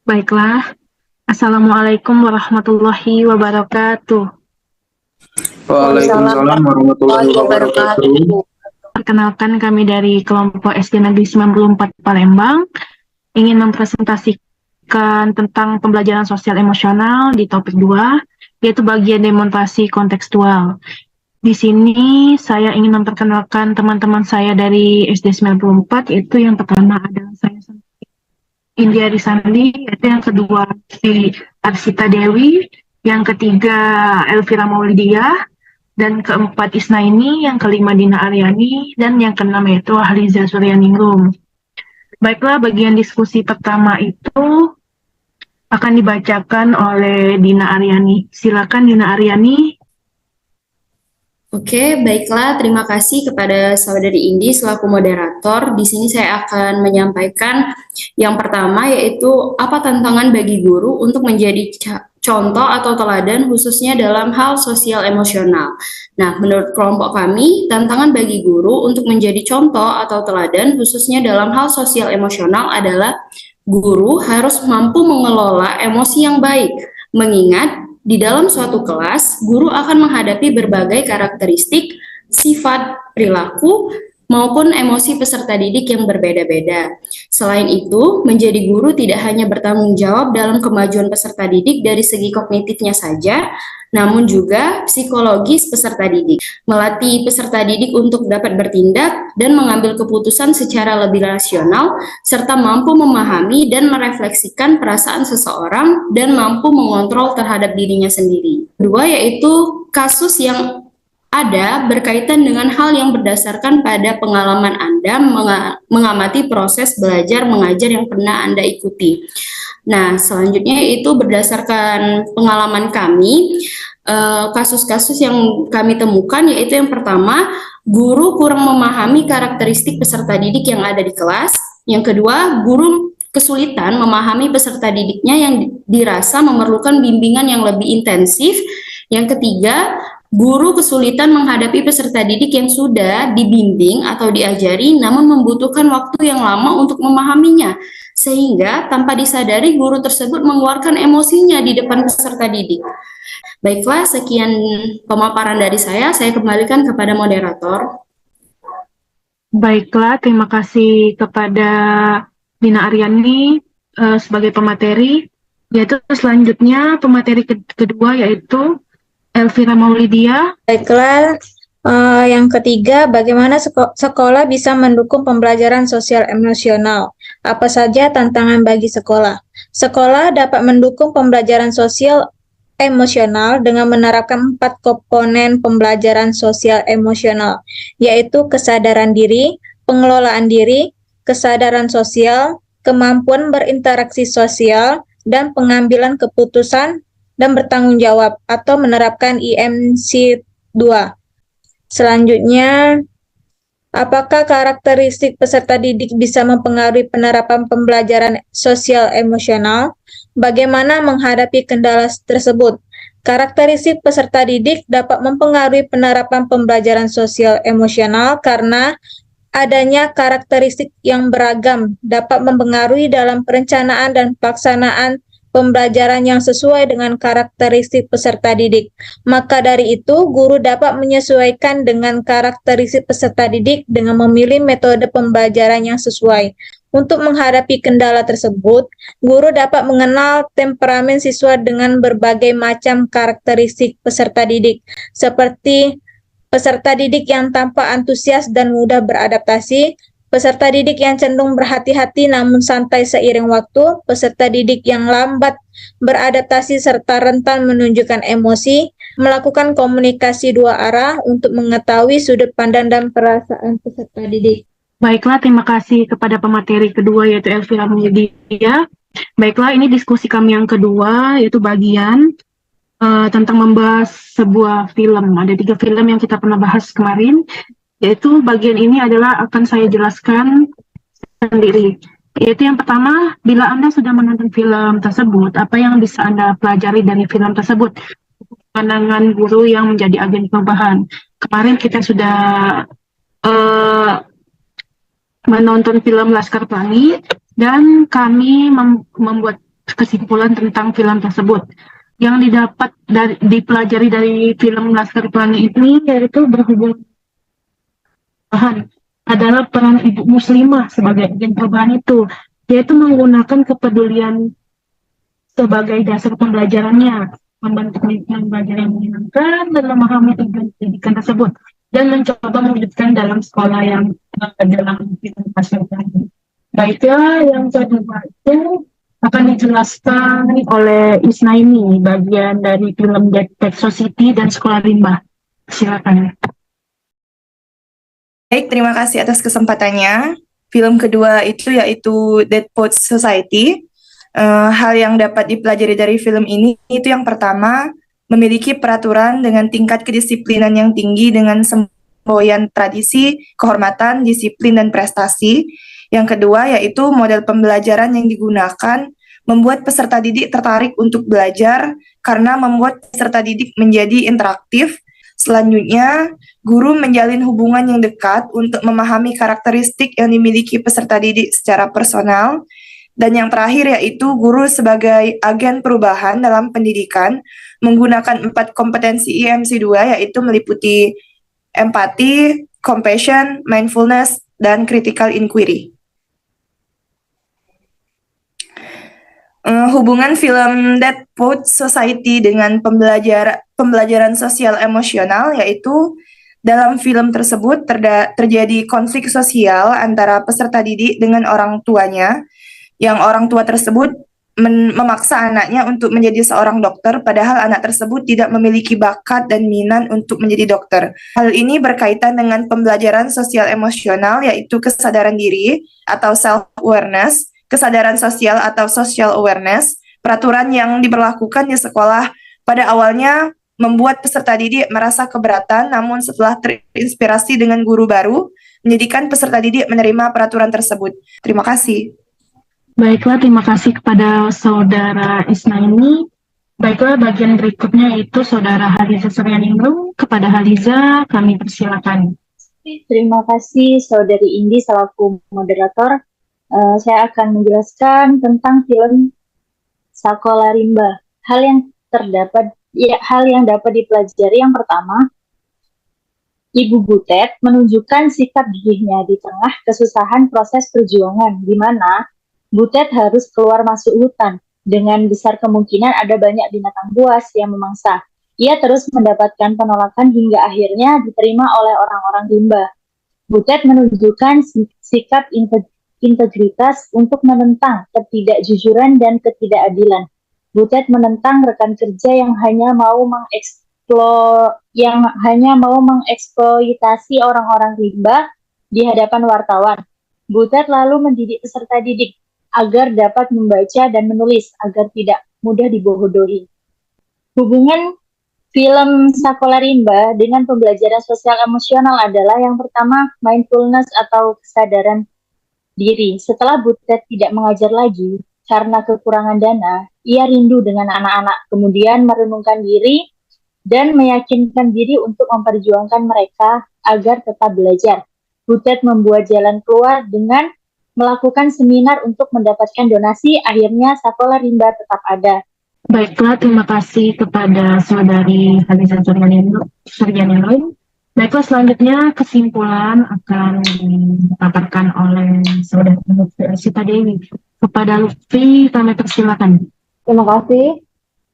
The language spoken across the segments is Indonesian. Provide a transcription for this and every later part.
Baiklah, Assalamualaikum warahmatullahi wabarakatuh. Waalaikumsalam Waalaikumsalam warahmatullahi warahmatullahi wabarakatuh. wabarakatuh. Perkenalkan kami dari kelompok SD Negeri 94 Palembang ingin mempresentasikan tentang pembelajaran sosial emosional di topik 2, yaitu bagian demonstrasi kontekstual. Di sini saya ingin memperkenalkan teman-teman saya dari SD 94, yaitu yang pertama adalah saya India Risandi, yaitu yang kedua si Arsita Dewi, yang ketiga Elvira Maulidia, dan keempat Isnaini, yang kelima Dina Aryani, dan yang keenam yaitu Ahliza Suryaningrum. Baiklah, bagian diskusi pertama itu akan dibacakan oleh Dina Aryani. Silakan Dina Aryani. Oke, baiklah. Terima kasih kepada Saudari Indi selaku moderator. Di sini saya akan menyampaikan yang pertama, yaitu apa tantangan bagi guru untuk menjadi contoh atau teladan khususnya dalam hal sosial emosional. Nah, menurut kelompok kami, tantangan bagi guru untuk menjadi contoh atau teladan khususnya dalam hal sosial emosional adalah guru harus mampu mengelola emosi yang baik, mengingat di dalam suatu kelas, guru akan menghadapi berbagai karakteristik, sifat, perilaku, maupun emosi peserta didik yang berbeda-beda. Selain itu, menjadi guru tidak hanya bertanggung jawab dalam kemajuan peserta didik dari segi kognitifnya saja, namun juga psikologis peserta didik. Melatih peserta didik untuk dapat bertindak dan mengambil keputusan secara lebih rasional, serta mampu memahami dan merefleksikan perasaan seseorang dan mampu mengontrol terhadap dirinya sendiri. Kedua, yaitu kasus yang ada berkaitan dengan hal yang berdasarkan pada pengalaman Anda mengamati proses belajar mengajar yang pernah Anda ikuti. Nah, selanjutnya itu berdasarkan pengalaman kami, kasus-kasus yang kami temukan yaitu yang pertama, guru kurang memahami karakteristik peserta didik yang ada di kelas. Yang kedua, guru kesulitan memahami peserta didiknya yang dirasa memerlukan bimbingan yang lebih intensif. Yang ketiga, guru kesulitan menghadapi peserta didik yang sudah dibimbing atau diajari namun membutuhkan waktu yang lama untuk memahaminya, sehingga tanpa disadari guru tersebut mengeluarkan emosinya di depan peserta didik. Baiklah, sekian pemaparan dari saya kembalikan kepada moderator. Baiklah, terima kasih kepada Dina Aryani sebagai pemateri. Yaitu selanjutnya pemateri kedua yaitu Elvira Maulidia. Baiklah, yang ketiga, bagaimana sekolah bisa mendukung pembelajaran sosial emosional? Apa saja tantangan bagi sekolah? Sekolah dapat mendukung pembelajaran sosial emosional dengan menerapkan 4 komponen pembelajaran sosial emosional, yaitu kesadaran diri, pengelolaan diri, kesadaran sosial, kemampuan berinteraksi sosial, dan pengambilan keputusan dan bertanggung jawab atau menerapkan IMC 2. Selanjutnya, apakah karakteristik peserta didik bisa mempengaruhi penerapan pembelajaran sosial emosional? Bagaimana menghadapi kendala tersebut? Karakteristik peserta didik dapat mempengaruhi penerapan pembelajaran sosial emosional karena adanya karakteristik yang beragam dapat mempengaruhi dalam perencanaan dan pelaksanaan pembelajaran yang sesuai dengan karakteristik peserta didik. Maka dari itu, guru dapat menyesuaikan dengan karakteristik peserta didik dengan memilih metode pembelajaran yang sesuai. Untuk menghadapi kendala tersebut, guru dapat mengenal temperamen siswa dengan berbagai macam karakteristik peserta didik, seperti peserta didik yang tampak antusias dan mudah beradaptasi, peserta didik yang cenderung berhati-hati namun santai seiring waktu, peserta didik yang lambat beradaptasi serta rentan menunjukkan emosi, melakukan komunikasi dua arah untuk mengetahui sudut pandang dan perasaan peserta didik. Baiklah, terima kasih kepada pemateri kedua yaitu Elvira Maulidia. Baiklah, ini diskusi kami yang kedua yaitu bagian tentang membahas sebuah film. Ada 3 film yang kita pernah bahas kemarin. Yaitu bagian ini adalah akan saya jelaskan sendiri. Yaitu yang pertama, bila Anda sudah menonton film tersebut, apa yang bisa Anda pelajari dari film tersebut? Pandangan guru yang menjadi agen perubahan. Kemarin kita sudah menonton film Laskar Pelangi dan kami membuat kesimpulan tentang film tersebut. Yang didapat dipelajari dari film Laskar Pelangi ini yaitu berhubungan adalah peran ibu muslimah sebagai agen perubahan itu, yaitu menggunakan kepedulian sebagai dasar pembelajarannya, membantu lingkungan belajar yang menyenangkan dan memahami tujuan pendidikan tersebut, dan mencoba mewujudkan dalam sekolah yang dalam film ini. Baiklah, yang kedua itu akan dijelaskan oleh Isnaini, bagian dari film Dead Pet Society dan Sekolah Rimba. Silakan. Baik, terima kasih atas kesempatannya. Film kedua itu yaitu Dead Poets Society. Hal yang dapat dipelajari dari film ini itu yang pertama, memiliki peraturan dengan tingkat kedisiplinan yang tinggi dengan semboyan tradisi, kehormatan, disiplin, dan prestasi. Yang kedua yaitu model pembelajaran yang digunakan membuat peserta didik tertarik untuk belajar karena membuat peserta didik menjadi interaktif. Selanjutnya, guru menjalin hubungan yang dekat untuk memahami karakteristik yang dimiliki peserta didik secara personal. Dan yang terakhir yaitu guru sebagai agen perubahan dalam pendidikan menggunakan 4 kompetensi IMC 2 yaitu meliputi empati, compassion, mindfulness, dan critical inquiry. Hubungan film Dead Poets Society dengan pembelajaran sosial emosional yaitu dalam film tersebut terjadi konflik sosial antara peserta didik dengan orang tuanya, yang orang tua tersebut memaksa anaknya untuk menjadi seorang dokter, padahal anak tersebut tidak memiliki bakat dan minat untuk menjadi dokter. Hal ini berkaitan dengan pembelajaran sosial emosional, yaitu kesadaran diri atau self-awareness, kesadaran sosial atau social awareness, peraturan yang diberlakukan di sekolah pada awalnya membuat peserta didik merasa keberatan, namun setelah terinspirasi dengan guru baru, menjadikan peserta didik menerima peraturan tersebut. Terima kasih. Baiklah, terima kasih kepada Saudara Isnaini. Baiklah, bagian berikutnya itu Saudara Haliza Suryaningrum. Kepada Haliza, kami persilakan. Terima kasih Saudari Indi selaku moderator. Saya akan menjelaskan tentang film Sekolah Rimba. Hal yang dapat dipelajari yang pertama, Ibu Butet menunjukkan sikap gigihnya di tengah kesusahan proses perjuangan, di mana Butet harus keluar masuk hutan. Dengan besar kemungkinan ada banyak binatang buas yang memangsa. Ia terus mendapatkan penolakan hingga akhirnya diterima oleh orang-orang rimba. Butet menunjukkan sikap integritas untuk menentang ketidakjujuran dan ketidakadilan. Butet menentang rekan kerja yang hanya mau mengeksploitasi orang-orang rimba di hadapan wartawan. Butet lalu mendidik peserta didik agar dapat membaca dan menulis, agar tidak mudah dibodohi. Hubungan film Sekolah Rimba dengan pembelajaran sosial emosional adalah yang pertama, mindfulness atau kesadaran diri. Setelah Butet tidak mengajar lagi karena kekurangan dana, ia rindu dengan anak-anak, kemudian merenungkan diri dan meyakinkan diri untuk memperjuangkan mereka agar tetap belajar. Butet membuat jalan keluar dengan melakukan seminar untuk mendapatkan donasi, akhirnya Sekolah Rimba tetap ada. Baiklah, terima kasih kepada Saudari Haliza Suryaningrum. Baiklah, selanjutnya kesimpulan akan dipaparkan oleh Saudari Lutfi Arsita Dewi. Kepada Lutfi, kami persilakan. Terima kasih.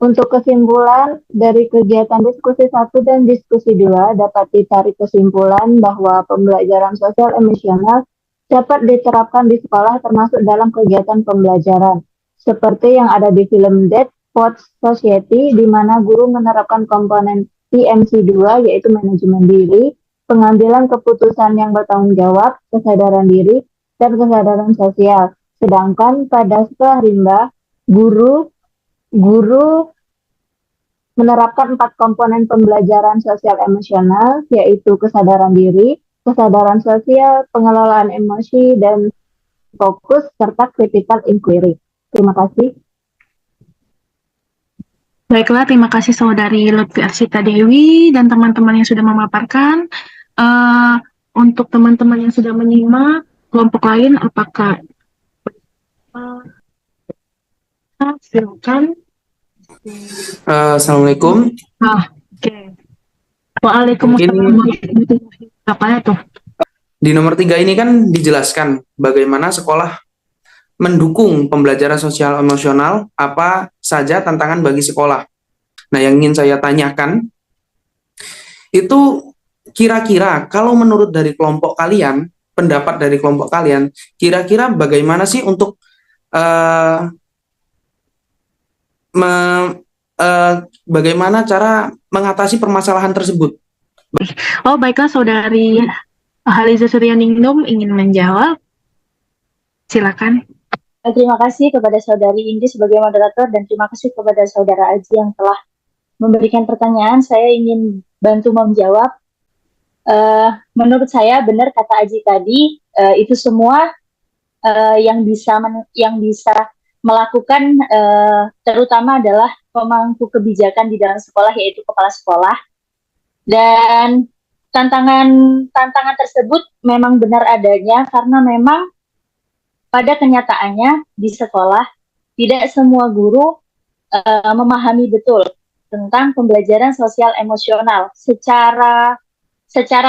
Untuk kesimpulan dari kegiatan diskusi 1 dan diskusi 2 dapat ditarik kesimpulan bahwa pembelajaran sosial emosional dapat diterapkan di sekolah termasuk dalam kegiatan pembelajaran. Seperti yang ada di film Dead Poets Society, di mana guru menerapkan komponen PMC 2, yaitu manajemen diri, pengambilan keputusan yang bertanggung jawab, kesadaran diri, dan kesadaran sosial. Sedangkan pada Sekolah Rimba, guru menerapkan 4 komponen pembelajaran sosial emosional, yaitu kesadaran diri, kesadaran sosial, pengelolaan emosi, dan fokus, serta critical inquiry. Terima kasih. Baiklah, terima kasih Saudari Lutfi Arsita Dewi dan teman-teman yang sudah memaparkan. Untuk teman-teman yang sudah menyimak, kelompok lain apakah silakan. Assalamualaikum. Oke. Waalaikumsalam Mungkin warahmatullahi wabarakatuh. di nomor 3 ini kan dijelaskan bagaimana sekolah mendukung pembelajaran sosial emosional, apa saja tantangan bagi sekolah. Nah, yang ingin saya tanyakan, itu kira-kira kalau menurut dari kelompok kalian, pendapat dari kelompok kalian, kira-kira bagaimana sih untuk bagaimana cara mengatasi permasalahan tersebut? Oh, baiklah, Saudari Haliza Suryaningrum ingin menjawab. Silakan. Terima kasih kepada Saudari Indi sebagai moderator dan terima kasih kepada Saudara Aji yang telah memberikan pertanyaan. Saya ingin bantu menjawab. Menurut saya benar kata Aji tadi, itu semua yang bisa melakukan terutama adalah pemangku kebijakan di dalam sekolah, yaitu kepala sekolah. Dan tantangan tersebut memang benar adanya karena memang pada kenyataannya di sekolah tidak semua guru memahami betul tentang pembelajaran sosial emosional secara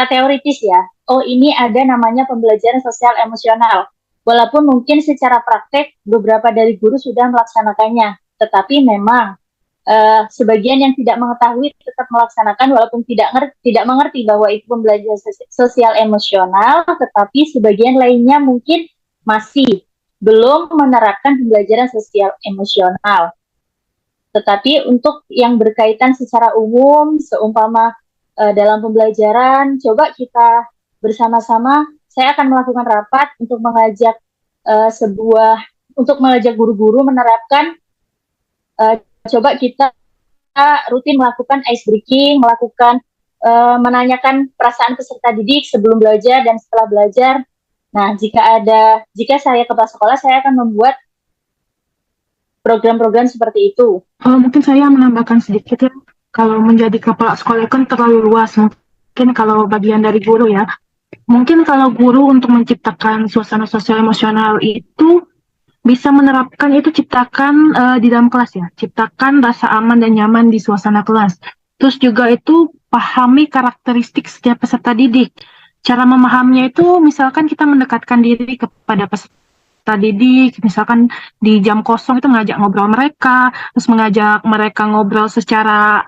teoritis ya. Oh, ini ada namanya pembelajaran sosial emosional. Walaupun mungkin secara praktek beberapa dari guru sudah melaksanakannya, tetapi memang sebagian yang tidak mengetahui tetap melaksanakan walaupun tidak mengerti bahwa itu pembelajaran sosial emosional, tetapi sebagian lainnya mungkin masih belum menerapkan pembelajaran sosial emosional. Tetapi untuk yang berkaitan secara umum, seumpama dalam pembelajaran, coba kita bersama-sama, saya akan melakukan rapat untuk mengajak untuk mengajak guru-guru menerapkan, coba kita rutin melakukan ice breaking, menanyakan perasaan peserta didik sebelum belajar dan setelah belajar. Nah, jika saya kepala sekolah, saya akan membuat program-program seperti itu. Mungkin saya menambahkan sedikit ya. Kalau menjadi kepala sekolah kan terlalu luas. Mungkin kalau bagian dari guru ya. Mungkin kalau guru untuk menciptakan suasana sosial emosional itu bisa menerapkan itu ciptakan di dalam kelas ya. Ciptakan rasa aman dan nyaman di suasana kelas. Terus juga itu pahami karakteristik setiap peserta didik. Cara memahaminya itu misalkan kita mendekatkan diri kepada peserta didik, misalkan di jam kosong itu ngajak ngobrol mereka, terus mengajak mereka ngobrol secara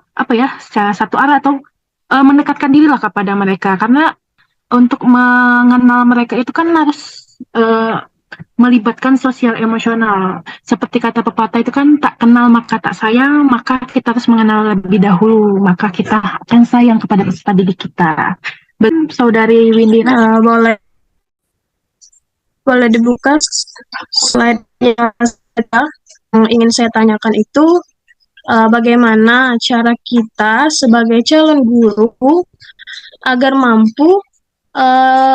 secara satu arah atau mendekatkan dirilah kepada mereka, karena untuk mengenal mereka itu kan harus melibatkan sosial emosional. Seperti kata pepatah itu kan, tak kenal maka tak sayang, maka kita harus mengenal lebih dahulu, maka kita akan sayang kepada peserta didik kita. Saudari Windy, boleh dibuka slide yang ingin saya tanyakan itu bagaimana cara kita sebagai calon guru agar mampu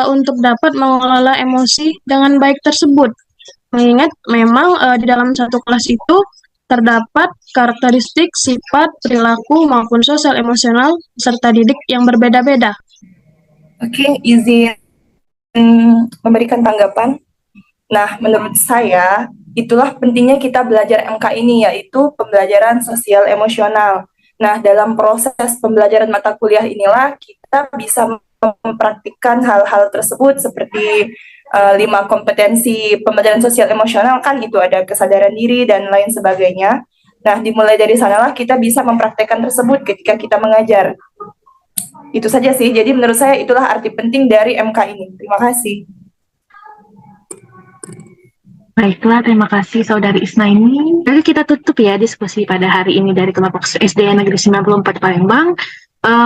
untuk dapat mengelola emosi dengan baik tersebut. Mengingat memang di dalam satu kelas itu terdapat karakteristik, sifat, perilaku maupun sosial emosional serta didik yang berbeda-beda. Oke, izin memberikan tanggapan. Nah, menurut saya, itulah pentingnya kita belajar MK ini, yaitu pembelajaran sosial emosional. Nah, dalam proses pembelajaran mata kuliah inilah kita bisa mempraktikkan hal-hal tersebut seperti 5 kompetensi pembelajaran sosial emosional, kan itu ada kesadaran diri dan lain sebagainya. Nah, dimulai dari sanalah kita bisa mempraktikkan tersebut ketika kita mengajar. Itu saja sih, jadi menurut saya itulah arti penting dari MK ini. Terima kasih. Baiklah, terima kasih Saudari Isnaini. Jadi kita tutup ya diskusi pada hari ini dari kelompok SD Negeri 94 Palembang.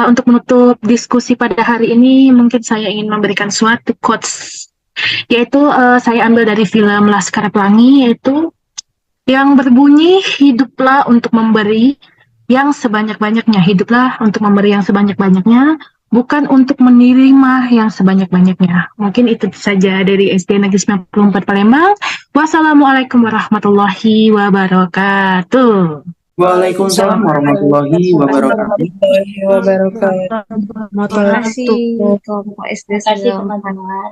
Untuk menutup diskusi pada hari ini, mungkin saya ingin memberikan suatu quotes, yaitu saya ambil dari film Laskar Pelangi, yaitu yang berbunyi, hiduplah untuk memberi yang sebanyak-banyaknya, hiduplah untuk memberi yang sebanyak-banyaknya, bukan untuk menerima yang sebanyak-banyaknya. Mungkin itu saja dari SD Negeri 94 Palembang. Wassalamualaikum warahmatullahi wabarakatuh. Waalaikumsalam warahmatullahi wabarakatuh. Terima kasih kelompok SD Terima kasih 94. teman-teman.